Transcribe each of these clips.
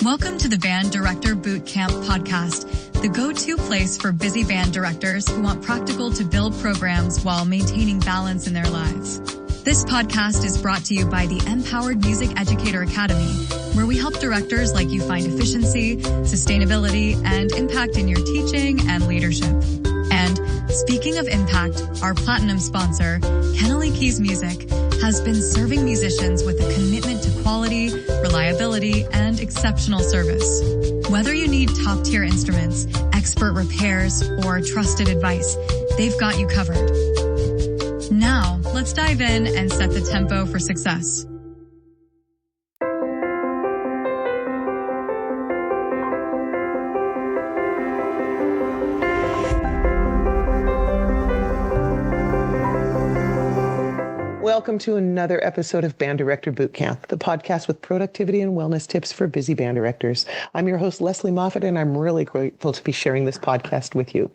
Welcome to the Band Director Bootcamp podcast, the go-to place for busy band directors who want practical to build programs while maintaining balance in their lives. This podcast is brought to you by the Empowered Music Educator Academy, where we help directors like you find efficiency, sustainability, and impact in your teaching and leadership. And speaking of impact, our platinum sponsor, Kennelly Keys Music, has been serving musicians with a commitment to quality, reliability, and exceptional service. Whether you need top-tier instruments, expert repairs, or trusted advice, they've got you covered. Now, let's dive in and set the tempo for success. Welcome to another episode of Band Director Bootcamp, the podcast with productivity and wellness tips for busy band directors. I'm your host, Lesley Moffat, and I'm really grateful to be sharing this podcast with you.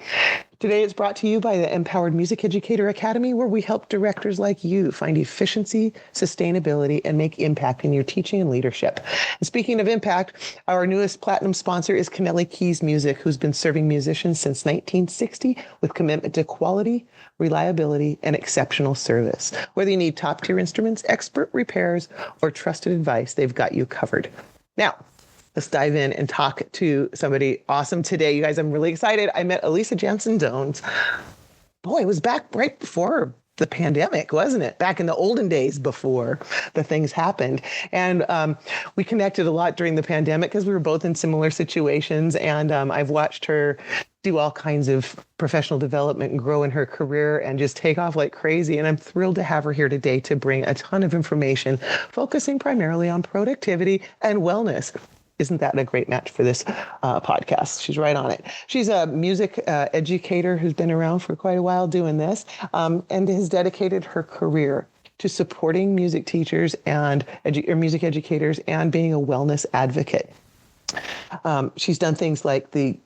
Today it's brought to you by the Empowered Music Educator Academy, where we help directors like you find efficiency, sustainability, and make impact in your teaching and leadership. And speaking of impact, our newest platinum sponsor is Kennelly Keys Music, who's been serving musicians since 1960 with commitment to quality, reliability, and exceptional service. Whether you need top-tier instruments, expert repairs, or trusted advice, they've got you covered. Now, let's dive in and talk to somebody awesome today. You guys, I'm really excited. I met Elisa Janson Jones. Boy, it was back right before the pandemic, wasn't it? Back in the olden days before the things happened. And we connected a lot during the pandemic because we were both in similar situations. And I've watched her do all kinds of professional development and grow in her career and just take off like crazy. And I'm thrilled to have her here today to bring a ton of information, focusing primarily on productivity and wellness. Isn't that a great match for this podcast? She's right on it. She's a music educator who's been around for quite a while doing this and has dedicated her career to supporting music teachers and music educators and being a wellness advocate. She's done things like the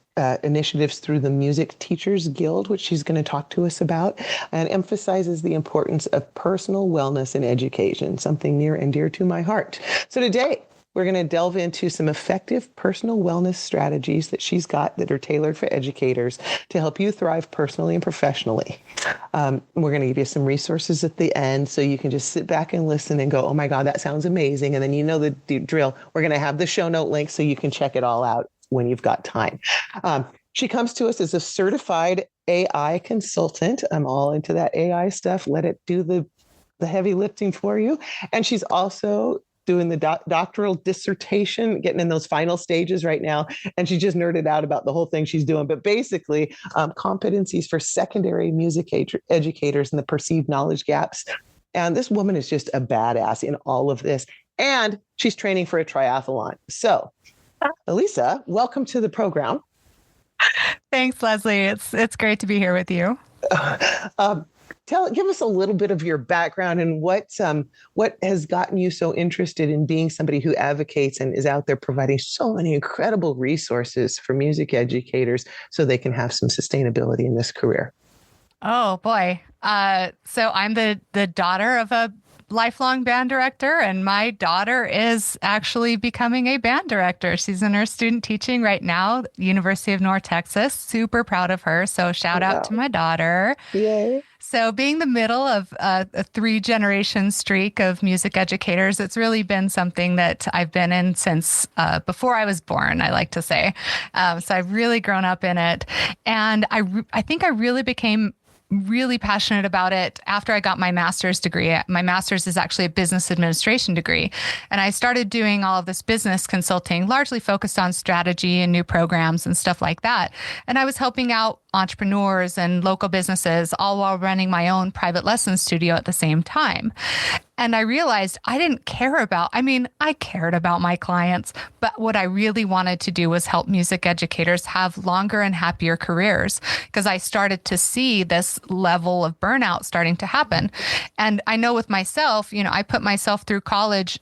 initiatives through the Music Teachers Guild, which she's going to talk to us about, and emphasizes the importance of personal wellness in education, something near and dear to my heart. So today, we're going to delve into some effective personal wellness strategies that she's got that are tailored for educators to help you thrive personally and professionally. We're going to give you some resources at the end so you can just sit back and listen and go, oh my God, that sounds amazing. And then you know the drill. We're going to have the show note link so you can check it all out when you've got time. She comes to us as a certified AI consultant. I'm all into that AI stuff. Let it do the heavy lifting for you. And she's also doing the doctoral dissertation, getting in those final stages right now. And she just nerded out about the whole thing she's doing. But basically, competencies for secondary music educators and the perceived knowledge gaps. And this woman is just a badass in all of this. And she's training for a triathlon. So, Elisa, welcome to the program. Thanks, Lesley. It's great to be here with you. Give us a little bit of your background and what has gotten you so interested in being somebody who advocates and is out there providing so many incredible resources for music educators so they can have some sustainability in this career. Oh boy. So I'm the daughter of a lifelong band director, and my daughter is actually becoming a band director. She's in her student teaching right now, University of North Texas. Super proud of her. So shout out to my daughter. Yay. So being the middle of a 3-generation streak of music educators, it's really been something that I've been in since before I was born, I like to say. So I've really grown up in it. And I think I really became really passionate about it after I got my master's degree. My master's is actually a business administration degree. And I started doing all of this business consulting, largely focused on strategy and new programs and stuff like that. And I was helping out entrepreneurs and local businesses, all while running my own private lesson studio at the same time. And I realized I cared about my clients, but what I really wanted to do was help music educators have longer and happier careers, because I started to see this level of burnout starting to happen. And I know with myself, I put myself through college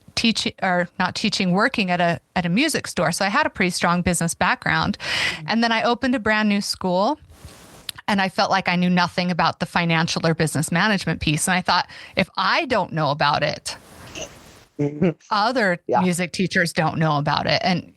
working at a music store. So I had a pretty strong business background. And then I opened a brand new school. And I felt like I knew nothing about the financial or business management piece. And I thought, if I don't know about it, Other Yeah. music teachers don't know about it. And,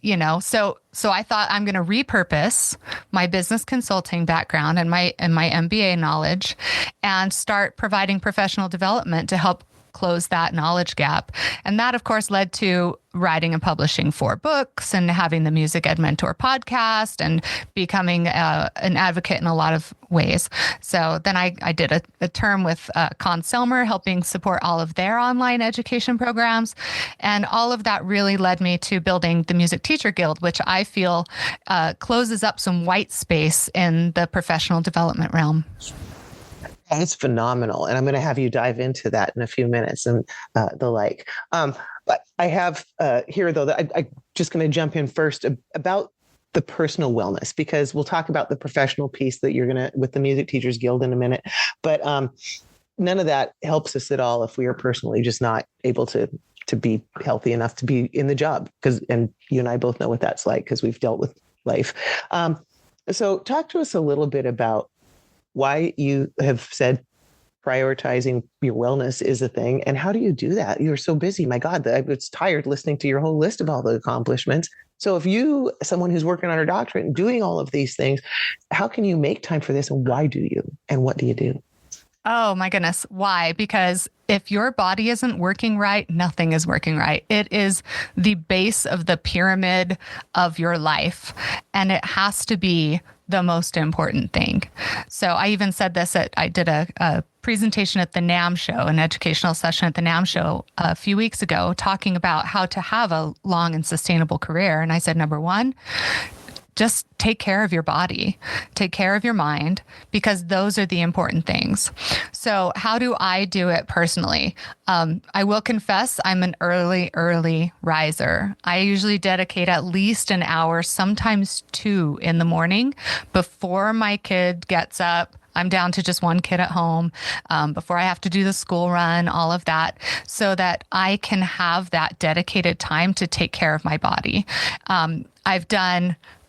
so I thought I'm going to repurpose my business consulting background and my MBA knowledge and start providing professional development to help close that knowledge gap. And that, of course, led to writing and publishing 4 books and having the Music Ed Mentor podcast and becoming an advocate in a lot of ways. So then I did a term with Con Selmer, helping support all of their online education programs. And all of that really led me to building the Music Teacher Guild, which I feel closes up some white space in the professional development realm. It's phenomenal. And I'm going to have you dive into that in a few minutes and the like. But I have here, though, that I'm just going to jump in first about the personal wellness, because we'll talk about the professional piece that you're going to with the Music Teachers Guild in a minute. But none of that helps us at all if we are personally just not able to be healthy enough to be in the job. And you and I both know what that's like because we've dealt with life. So talk to us a little bit about why you have said prioritizing your wellness is a thing. And how do you do that? You're so busy. My God, I was tired listening to your whole list of all the accomplishments. So if you, someone who's working on her doctorate and doing all of these things, how can you make time for this? And why do you? And what do you do? Oh my goodness. Why? Because if your body isn't working right, nothing is working right. It is the base of the pyramid of your life. And it has to be the most important thing. So I even said this I did a presentation at the NAMM show, an educational session at the NAMM show a few weeks ago, talking about how to have a long and sustainable career. And I said, number one, just take care of your body, take care of your mind, because those are the important things. So how do I do it personally? I will confess I'm an early riser. I usually dedicate at least an hour, sometimes 2 in the morning before my kid gets up. I'm down to just one kid at home, before I have to do the school run, all of that, so that I can have that dedicated time to take care of my body.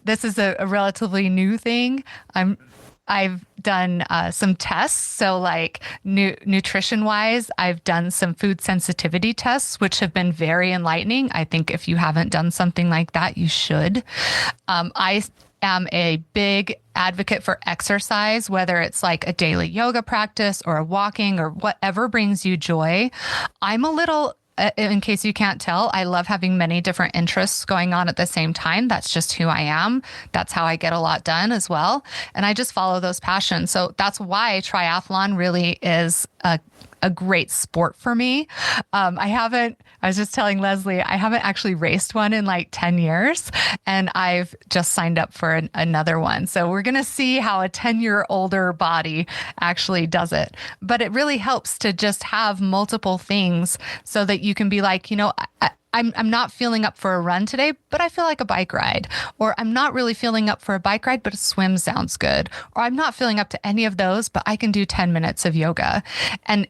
This is a relatively new thing. I've done some tests. So like nutrition wise, I've done some food sensitivity tests, which have been very enlightening. I think if you haven't done something like that, you should. I am a big advocate for exercise, whether it's like a daily yoga practice or a walking or whatever brings you joy. I'm a little, in case you can't tell, I love having many different interests going on at the same time. That's just who I am. That's how I get a lot done as well. And I just follow those passions. So that's why triathlon really is a great sport for me. I was just telling Lesley, I haven't actually raced one in like 10 years, and I've just signed up for another one. So we're going to see how a 10-year older body actually does it. But it really helps to just have multiple things so that you can be like, I'm not feeling up for a run today, but I feel like a bike ride. Or I'm not really feeling up for a bike ride, but a swim sounds good. Or I'm not feeling up to any of those, but I can do 10 minutes of yoga. And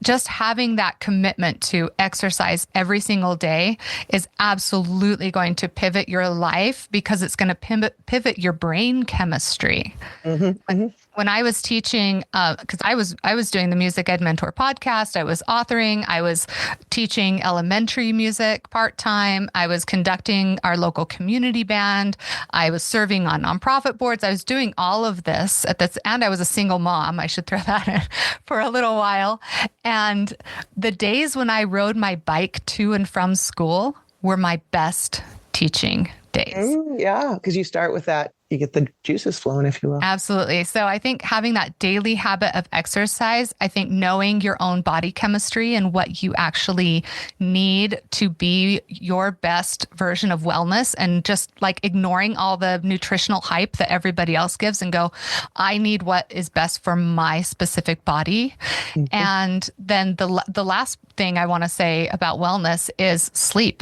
just having that commitment to exercise every single day is absolutely going to pivot your life, because it's going to pivot your brain chemistry. Mm-hmm. When I was teaching, because I was doing the Music Ed Mentor podcast, I was authoring, I was teaching elementary music part-time, I was conducting our local community band, I was serving on nonprofit boards, I was doing all of this and I was a single mom, I should throw that in, for a little while. And the days when I rode my bike to and from school were my best teaching days. Yeah, because you start with that. You get the juices flowing, if you will. Absolutely. So I think having that daily habit of exercise, I think knowing your own body chemistry and what you actually need to be your best version of wellness, and just like ignoring all the nutritional hype that everybody else gives and go, I need what is best for my specific body. Mm-hmm. And then the last thing I want to say about wellness is sleep.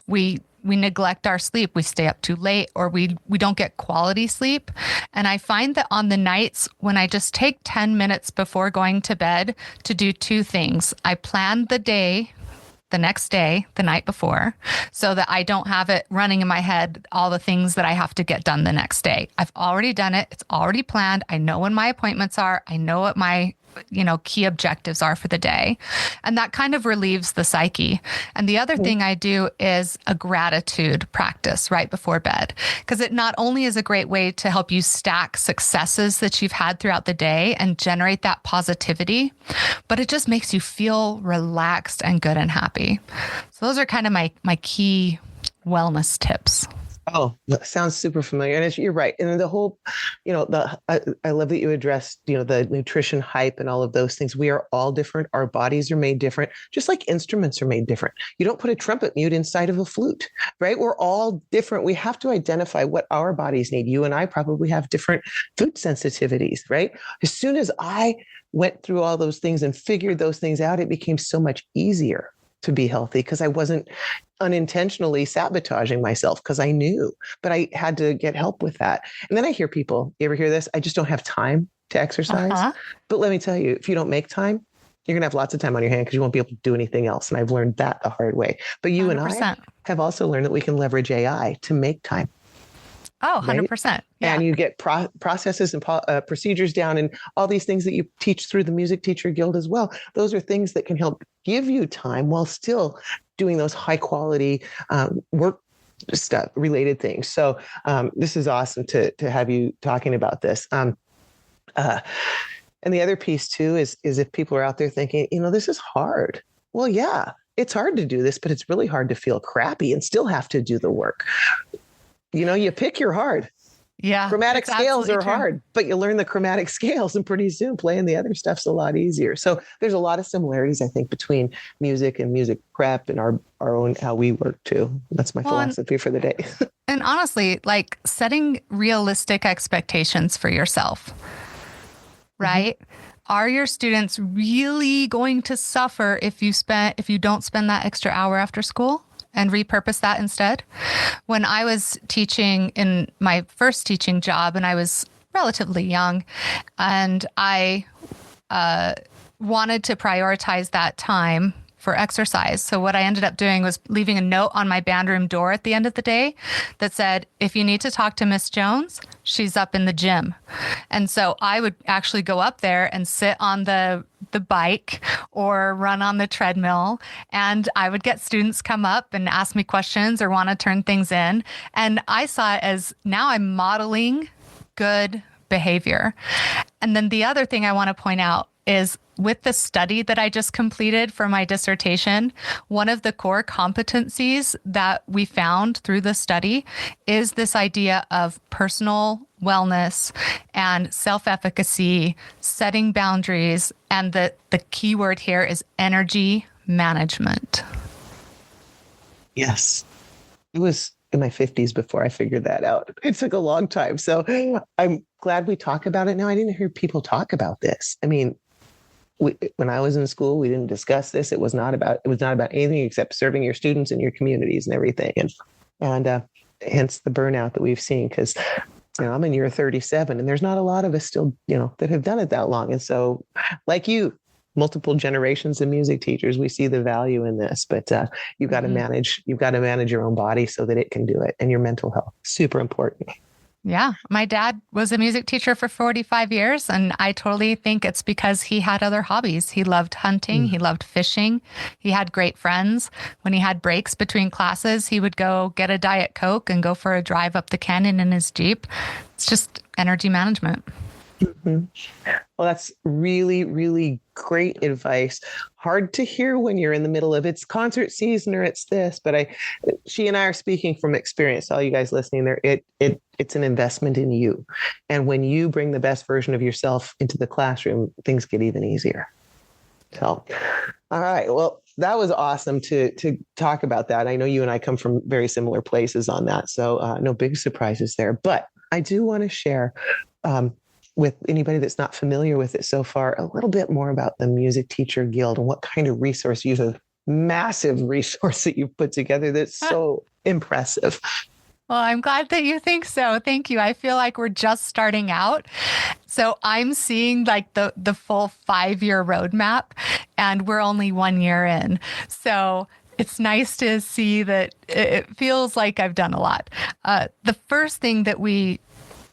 We neglect our sleep. We stay up too late, or we don't get quality sleep. And I find that on the nights when I just take 10 minutes before going to bed to do 2 things, I plan the day, the next day, the night before, so that I don't have it running in my head, all the things that I have to get done the next day. I've already done it. It's already planned. I know when my appointments are. I know what my key objectives are for the day. And that kind of relieves the psyche. And the other thing I do is a gratitude practice right before bed, because it not only is a great way to help you stack successes that you've had throughout the day and generate that positivity, but it just makes you feel relaxed and good and happy. So those are kind of my key wellness tips. Oh, that sounds super familiar. And you're right. And the whole, I love that you addressed, the nutrition hype and all of those things. We are all different. Our bodies are made different, just like instruments are made different. You don't put a trumpet mute inside of a flute, right? We're all different. We have to identify what our bodies need. You and I probably have different food sensitivities, right? As soon as I went through all those things and figured those things out, it became so much easier to be healthy because I wasn't unintentionally sabotaging myself because I knew, but I had to get help with that. And then I hear people, you ever hear this? I just don't have time to exercise. But let me tell you, if you don't make time, you're going to have lots of time on your hand because you won't be able to do anything else. And I've learned that the hard way. But you 100%. And I have also learned that we can leverage AI to make time. Oh, 100%. Right? Yeah. And you get processes and procedures down and all these things that you teach through the Music Teacher Guild as well. Those are things that can help give you time while still doing those high quality work stuff related things. So this is awesome to have you talking about this. And the other piece too is if people are out there thinking, this is hard. Well, yeah, it's hard to do this, but it's really hard to feel crappy and still have to do the work. You pick your hard. Yeah. Chromatic scales are hard, but you learn the chromatic scales and pretty soon playing the other stuff's a lot easier. So there's a lot of similarities, I think, between music and music prep and our own, how we work too. That's my philosophy for the day. And honestly, like setting realistic expectations for yourself, right? Mm-hmm. Are your students really going to suffer if you don't spend that extra hour after school? And repurpose that instead. When I was teaching in my first teaching job, and I was relatively young, and I wanted to prioritize that time for exercise. So what I ended up doing was leaving a note on my band room door at the end of the day that said, if you need to talk to Miss Jones, she's up in the gym. And so I would actually go up there and sit on the bike or run on the treadmill. And I would get students come up and ask me questions or want to turn things in. And I saw it as now I'm modeling good behavior. And then the other thing I want to point out is with the study that I just completed for my dissertation, one of the core competencies that we found through the study is this idea of personal wellness and self-efficacy, setting boundaries, and the key word here is energy management. Yes. It was in my 50s before I figured that out. It took a long time. So I'm glad we talk about it now. I didn't hear people talk about this. I mean, when I was in school, we didn't discuss this. It was not about anything except serving your students and your communities and everything. And hence the burnout that we've seen, because I'm in year 37 and there's not a lot of us still, that have done it that long. And so like you, multiple generations of music teachers, we see the value in this, but you've got to manage your own body so that it can do it, and your mental health, super important. Yeah. My dad was a music teacher for 45 years, and I totally think it's because he had other hobbies. He loved hunting. He loved fishing. He had great friends. When he had breaks between classes, he would go get a Diet Coke and go for a drive up the canyon in his Jeep. It's just energy management. Mm-hmm. Well, that's really, really great advice. Hard to hear when you're in the middle of it's concert season or it's this, but she and I are speaking from experience. All you guys listening there, it's an investment in you. And when you bring the best version of yourself into the classroom, things get even easier. So, all right. Well, that was awesome to talk about that. I know you and I come from very similar places on that. So no big surprises there, but I do want to share, with anybody that's not familiar with it so far, a little bit more about the Music Teacher Guild and what kind of resource you have. Massive resource that you've put together that's so impressive. Well, I'm glad that you think so. Thank you. I feel like we're just starting out. So I'm seeing like the full 5-year roadmap, and we're only 1 year in. So it's nice to see that it feels like I've done a lot. The first thing that we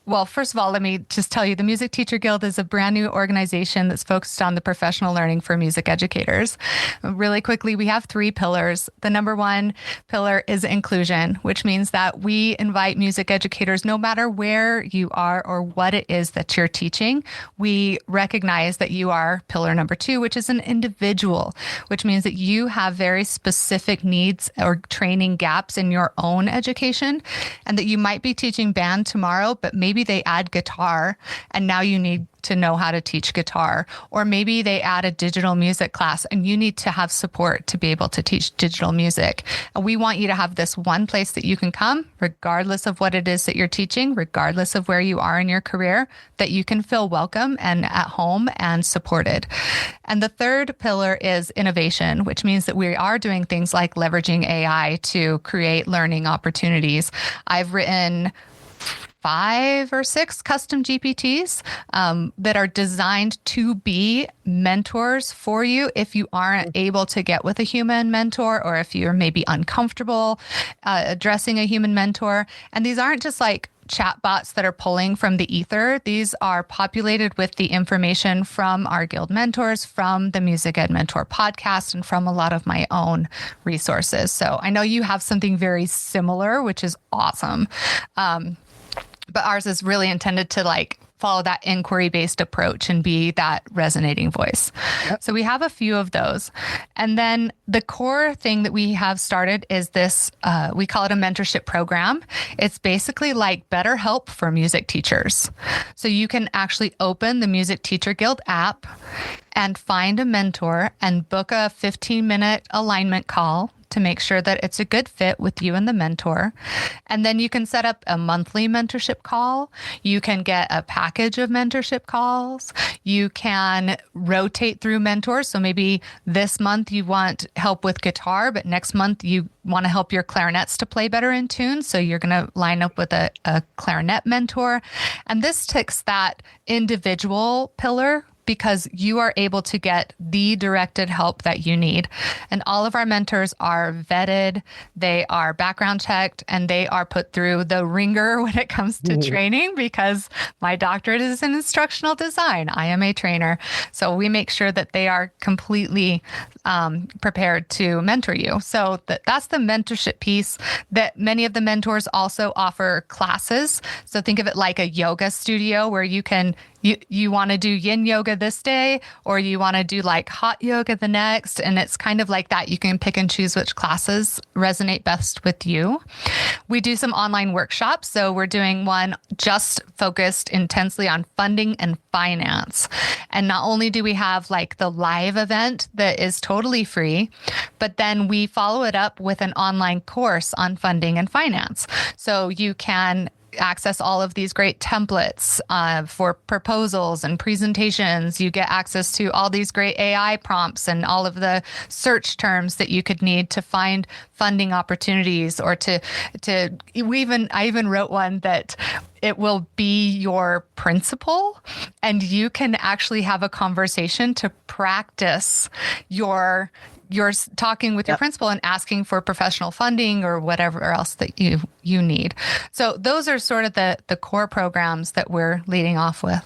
Well, first of all, let me just tell you, the Music Teacher Guild is a brand new organization that's focused on the professional learning for music educators. Really quickly, we have 3 pillars. The number 1 pillar is inclusion, which means that we invite music educators, no matter where you are or what it is that you're teaching. We recognize that you are pillar number 2, which is an individual, which means that you have very specific needs or training gaps in your own education, and that you might be teaching band tomorrow, but maybe they add guitar and now you need to know how to teach guitar. Or maybe they add a digital music class and you need to have support to be able to teach digital music. And we want you to have this one place that you can come, regardless of what it is that you're teaching, regardless of where you are in your career, that you can feel welcome and at home and supported. And the third pillar is innovation, which means that we are doing things like leveraging AI to create learning opportunities. I've written 5 or 6 custom GPTs that are designed to be mentors for you if you aren't able to get with a human mentor, or if you're maybe uncomfortable addressing a human mentor. And these aren't just like chatbots that are pulling from the ether. These are populated with the information from our guild mentors, from the Music Ed Mentor podcast, and from a lot of my own resources. So I know you have something very similar, which is awesome. But ours is really intended to like follow that inquiry-based approach and be that resonating voice. Yep. So we have a few of those. And then the core thing that we have started is this, we call it a mentorship program. It's basically like BetterHelp for music teachers. So you can actually open the Music Teacher Guild app and find a mentor and book a 15-minute alignment call to make sure that it's a good fit with you and the mentor. And then you can set up a monthly mentorship call. You can get a package of mentorship calls. You can rotate through mentors. So maybe this month you want help with guitar, but next month you want to help your clarinets to play better in tune. So you're going to line up with a clarinet mentor. And this ticks that individual pillar, because you are able to get the directed help that you need. And all of our mentors are vetted, they are background checked, and they are put through the ringer when it comes to training, because my doctorate is in instructional design. I am a trainer. So we make sure that they are completely prepared to mentor you. So that's the mentorship piece. That many of the mentors also offer classes. So think of it like a yoga studio where you can you want to do yin yoga this day, or you want to do like hot yoga the next. And it's kind of like that. You can pick and choose which classes resonate best with you. We do some online workshops. So we're doing one just focused intensely on funding and finance. And not only do we have like the live event that is totally free, but then we follow it up with an online course on funding and finance. So you can access all of these great templates for proposals and presentations. You get access to all these great AI prompts and all of the search terms that you could need to find funding opportunities, or I even wrote one that it will be your principal, and you can actually have a conversation to practice you're talking with your principal and asking for professional funding or whatever else that you need. So those are sort of the core programs that we're leading off with.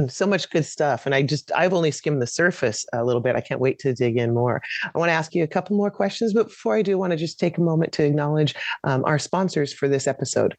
So much good stuff. And I've only skimmed the surface a little bit. I can't wait to dig in more. I want to ask you a couple more questions, but before I do, I want to just take a moment to acknowledge our sponsors for this episode.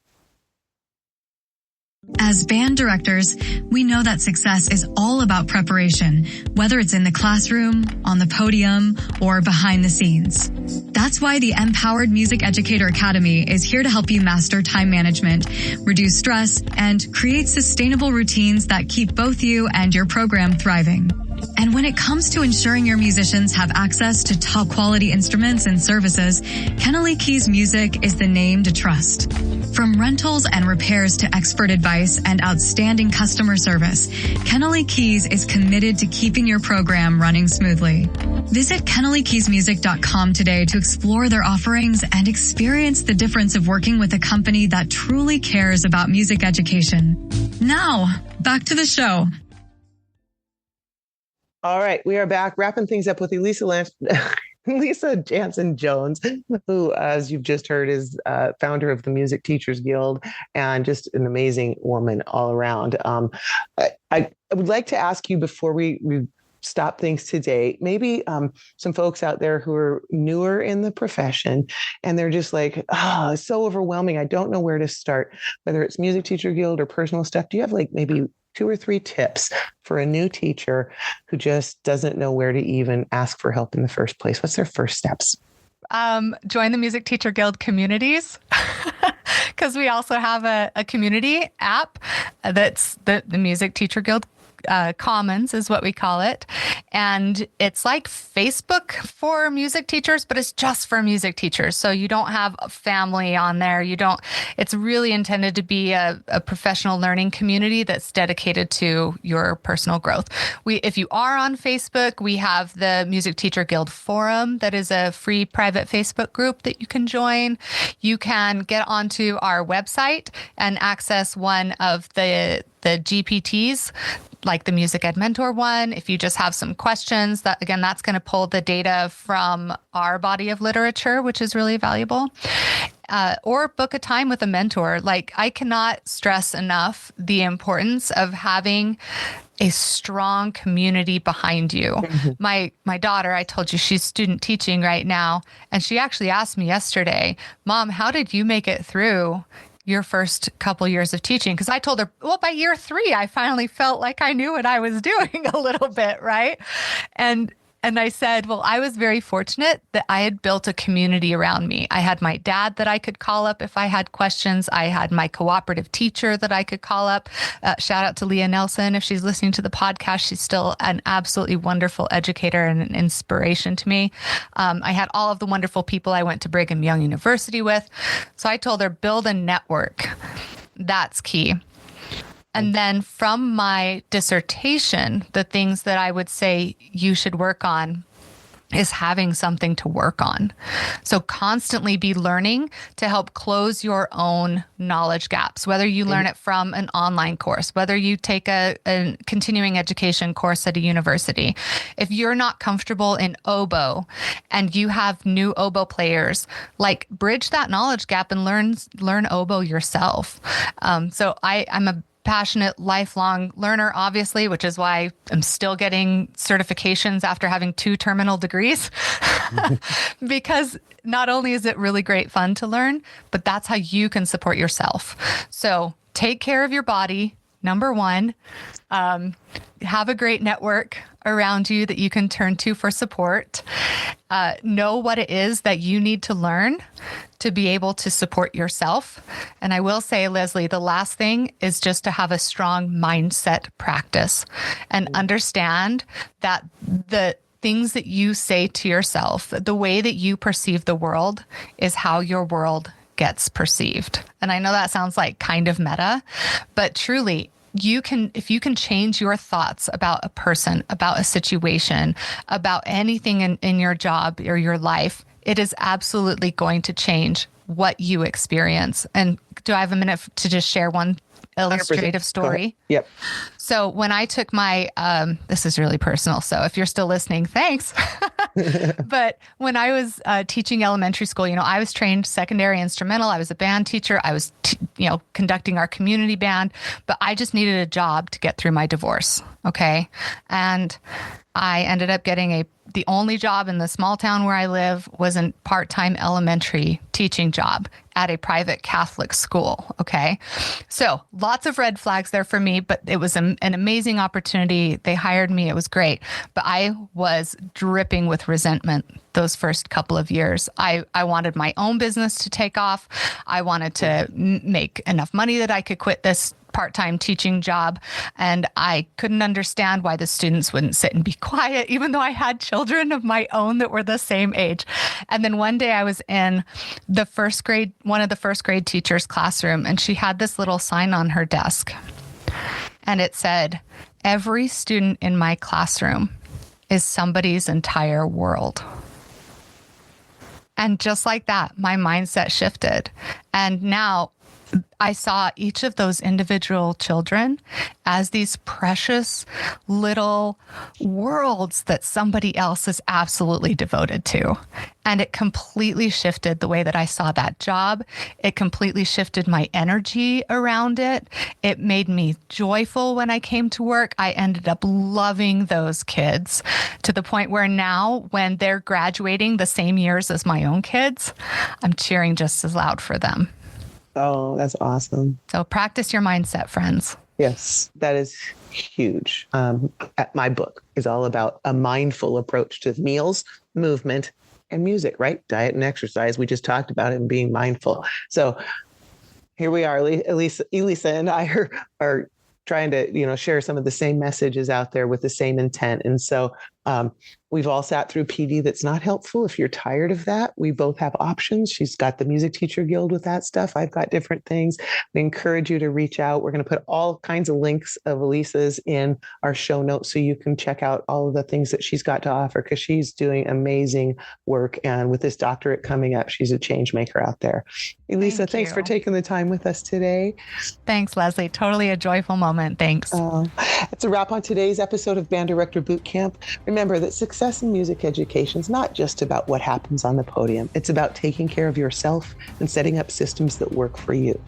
As band directors, we know that success is all about preparation, whether it's in the classroom, on the podium, or behind the scenes. That's why the Empowered Music Educator Academy is here to help you master time management, reduce stress, and create sustainable routines that keep both you and your program thriving. And when it comes to ensuring your musicians have access to top quality instruments and services, Kennelly Keys Music is the name to trust. From rentals and repairs to expert advice and outstanding customer service, Kennelly Keys is committed to keeping your program running smoothly. Visit KennellyKeysMusic.com today to explore their offerings and experience the difference of working with a company that truly cares about music education. Now, back to the show. All right, we are back wrapping things up with Elisa Elisa Janson Jones, who, as you've just heard, is founder of the Music Teachers Guild and just an amazing woman all around. I would like to ask you before we stop things today, maybe some folks out there who are newer in the profession and they're just like, oh, it's so overwhelming. I don't know where to start, whether it's Music Teacher Guild or personal stuff. Do you have like maybe 2 or 3 tips for a new teacher who just doesn't know where to even ask for help in the first place? What's their first steps? Join the Music Teacher Guild communities, because we also have a community app that's the Music Teacher Guild Commons is what we call it. And it's like Facebook for music teachers, but it's just for music teachers. So you don't have a family on there. It's really intended to be a professional learning community that's dedicated to your personal growth. If you are on Facebook, we have the Music Teacher Guild Forum that is a free private Facebook group that you can join. You can get onto our website and access one of the GPTs, like the Music Ed Mentor one. If you just have some questions, that's going to pull the data from our body of literature, which is really valuable. Or book a time with a mentor. Like, I cannot stress enough the importance of having a strong community behind you. Mm-hmm. My daughter, I told you she's student teaching right now, and she actually asked me yesterday, Mom, how did you make it through your first couple years of teaching? Because I told her, well, by year 3, I finally felt like I knew what I was doing a little bit, right? And I said, well, I was very fortunate that I had built a community around me. I had my dad that I could call up if I had questions. I had my cooperative teacher that I could call up. Shout out to Leah Nelson. If she's listening to the podcast, she's still an absolutely wonderful educator and an inspiration to me. I had all of the wonderful people I went to Brigham Young University with. So I told her, build a network. That's key. And then from my dissertation, the things that I would say you should work on is having something to work on. So constantly be learning to help close your own knowledge gaps, whether you learn it from an online course, whether you take a continuing education course at a university. If you're not comfortable in oboe and you have new oboe players, like, bridge that knowledge gap and learn oboe yourself. So I'm a passionate lifelong learner, obviously, which is why I'm still getting certifications after having 2 terminal degrees, because not only is it really great fun to learn, but that's how you can support yourself. So take care of your body. Number 1, have a great network around you that you can turn to for support. Know what it is that you need to learn to be able to support yourself. And I will say, Lesley, the last thing is just to have a strong mindset practice and understand that the things that you say to yourself, the way that you perceive the world, is how your world gets perceived. And I know that sounds like kind of meta, but truly, if you can change your thoughts about a person, about a situation, about anything in your job or your life, it is absolutely going to change what you experience. And do I have a minute to just share one illustrative story? Yep. So when I took my, this is really personal, so if you're still listening, thanks. But when I was teaching elementary school, I was trained secondary instrumental. I was a band teacher. I was, conducting our community band, but I just needed a job to get through my divorce. Okay. And I ended up getting the only job in the small town where I live was a part-time elementary teaching job at a private Catholic school. Okay. So lots of red flags there for me, but it was an amazing opportunity. They hired me. It was great. But I was dripping with resentment those first couple of years. I wanted my own business to take off. I wanted to make enough money that I could quit this part-time teaching job. And I couldn't understand why the students wouldn't sit and be quiet, even though I had children of my own that were the same age. And then one day I was in one of the first grade teachers' classroom, and she had this little sign on her desk. And it said, "Every student in my classroom is somebody's entire world." And just like that, my mindset shifted. And now I saw each of those individual children as these precious little worlds that somebody else is absolutely devoted to. And it completely shifted the way that I saw that job. It completely shifted my energy around it. It made me joyful when I came to work. I ended up loving those kids to the point where now when they're graduating the same years as my own kids, I'm cheering just as loud for them. Oh, that's awesome. So practice your mindset, friends. Yes, that is huge. My book is all about a mindful approach to meals, movement, and music, right? Diet and exercise. We just talked about it and being mindful. So here we are, Elisa and I are trying to, share some of the same messages out there with the same intent. And so we've all sat through PD that's not helpful. If you're tired of that, we both have options. She's got the Music Teacher Guild with that stuff. I've got different things. We encourage you to reach out. We're going to put all kinds of links of Elisa's in our show notes so you can check out all of the things that she's got to offer, because she's doing amazing work. And with this doctorate coming up, she's a change maker out there. Elisa, thanks for taking the time with us today. Thanks, Lesley. Totally a joyful moment. Thanks. That's a wrap on today's episode of Band Director Boot Camp. Remember that success in music education is not just about what happens on the podium. It's about taking care of yourself and setting up systems that work for you.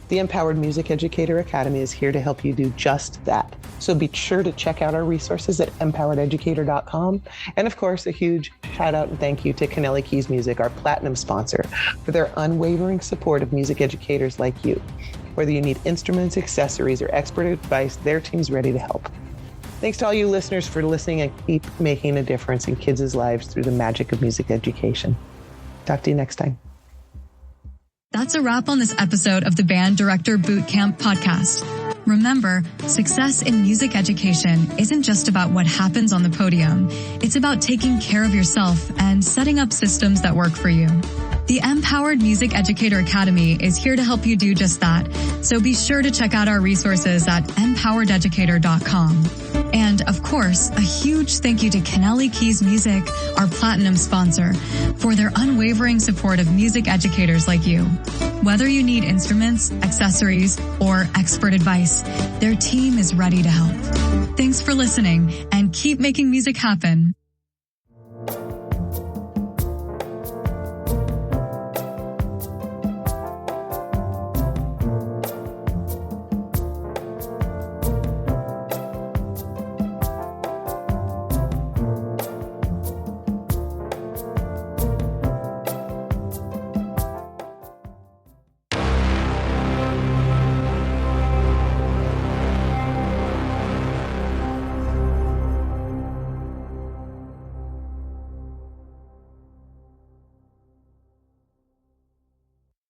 The Empowered Music Educator Academy is here to help you do just that. So be sure to check out our resources at empowerededucator.com. And of course, a huge shout out and thank you to Kennelly Keys Music, our platinum sponsor, for their unwavering support of music educators like you. Whether you need instruments, accessories, or expert advice, their team's ready to help. Thanks to all you listeners for listening and keep making a difference in kids' lives through the magic of music education. Talk to you next time. That's a wrap on this episode of the Band Director Boot Camp podcast. Remember, success in music education isn't just about what happens on the podium. It's about taking care of yourself and setting up systems that work for you. The Empowered Music Educator Academy is here to help you do just that. So be sure to check out our resources at empowerededucator.com. And of course, a huge thank you to Kennelly Keys Music, our platinum sponsor, for their unwavering support of music educators like you. Whether you need instruments, accessories, or expert advice, their team is ready to help. Thanks for listening and keep making music happen.